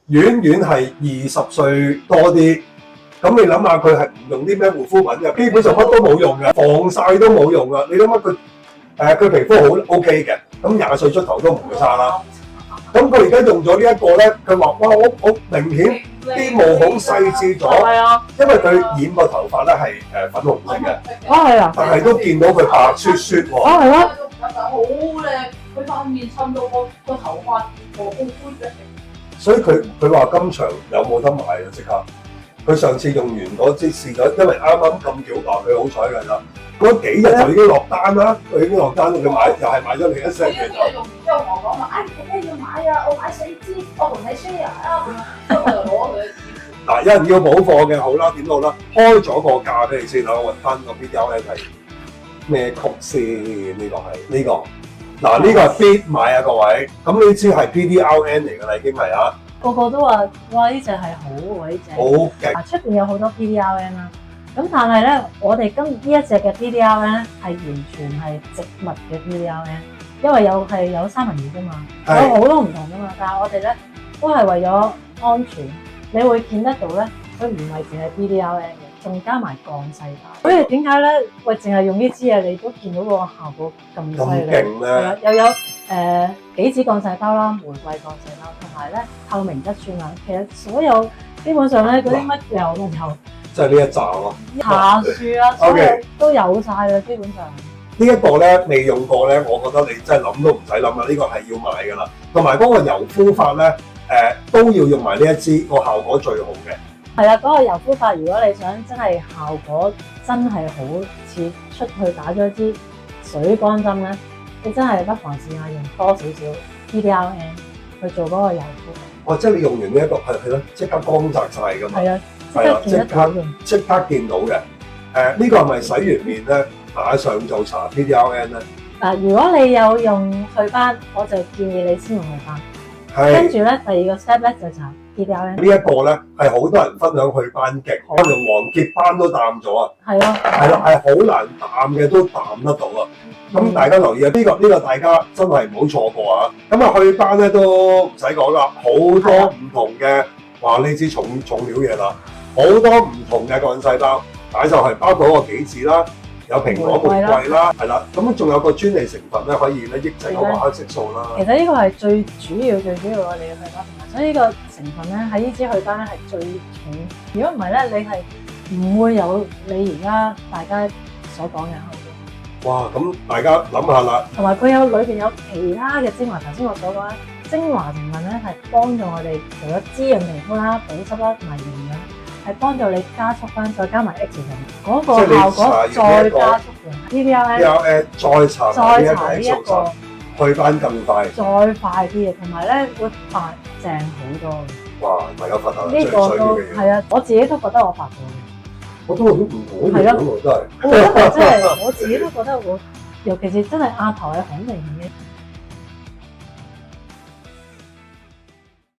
遠遠係20歲多啲。咁你諗下佢係唔用啲咩護膚品嘅，基本上乜都冇用嘅，防曬都冇用嘅。你諗下佢皮膚好 OK 嘅，咁20歲出頭都唔會差啦。咁佢而家用咗呢一個咧，佢話哇我明顯啲毛好細緻咗，係啊，因為佢染個頭髮咧係粉紅色嘅，係啊，但係都見到佢白雪雪喎。係咯，好靚，佢塊面襯到個頭髮個烏灰嘅。所以佢話今場有冇得買啊？即刻！佢上次用完嗰支試咗，因為啱啱咁巧話佢好彩㗎啦。嗰幾日就已經落單啦，佢已經落單，佢買又係買咗另一 set 嘅。用完之後我講話，你要買啊，我買4支，我同你 share 啊，咁我就攞佢。嗱，有人要補貨嘅，好啦，點好啦，開咗個價俾你先啦，我揾翻個 video 咧係咩曲先？呢個係呢個。嗱，呢個係 Beat 買啊，各位。咁呢支係 PDRN 嚟㗎啦，已經係啊。個個都話哇呢隻係好鬼正，好勁！出邊有好多 PDRN 啦，咁但係咧，我哋呢一隻嘅 PDRN 咧係完全係植物嘅 PDRN，因為有三文魚㗎嘛，有好多唔同㗎嘛，但係我哋咧都係為咗安全，你會見得到咧，佢唔係淨係 PDRN 嘅，仲加埋降細胞。所以點解咧？喂，淨係用呢支嘢，你都見到個效果咁犀利，勁咧！又有杞子降細胞啦，玫瑰降細胞，同埋咧透明質酸鈉。其實所有基本上咧嗰啲乜油，即係呢一紮咯，茶樹啊，所有都有晒啦，基本上。呢一個咧未用過咧，我覺得你真係諗都唔使諗啦，呢個係要買㗎啦。同埋嗰個油敷法咧，都要用埋呢一支，個效果最好嘅。係啦，嗰個油敷法，如果你想真係效果真係好似出去打咗支水乾針咧，你真係不妨試下用多少少 PDRN 去做嗰個油敷。哦，即係你用完呢一個係咯，即刻光澤晒㗎嘛。係啊，即刻見到嘅。呢個係咪洗完面咧，馬上就搽 PDRN 咧？如果你有用祛斑，我就建議你先用祛斑。跟住咧，第二個 step 咧就搽 PDRN。呢一個咧係好多人分享祛斑勁，可能黃結斑都淡咗啊。係啊，係啦，係好難淡嘅都淡得到啊。咁大家留意啊，呢個大家真係唔好錯過啊。咁啊，祛斑咧都唔使講啦，好多唔同嘅話呢支重料嘢啦，好多唔同嘅幹細胞擺上去，包括嗰個杞子啦，有蘋果玫瑰啦，係啦，咁仲有個專利成分咧，可以咧抑制嗰個黑色素啦。其實呢個係最主要我哋嘅祛斑，所以呢個成分咧喺呢支祛斑咧係最重。如果唔係咧，你係唔會有你而家大家所講嘅效果。哇！咁大家諗下啦，同埋佢裏邊有其他嘅精華，頭先我所講咧，精華成分咧係幫助我哋除咗滋潤皮膚啦、保濕啦同埋營養，係幫助你加速翻，再加埋 X 醇嗰個效果再加速嘅。PDRN 再搽呢一個祛斑更快，再快啲嘅，同埋咧會發正好多嘅。哇！大家發達呢個都係啊，我自己都覺得我發咗。我都好唔好嘅，都係。我覺得真係我自己都覺得我，尤其是真係額頭係好明顯嘅。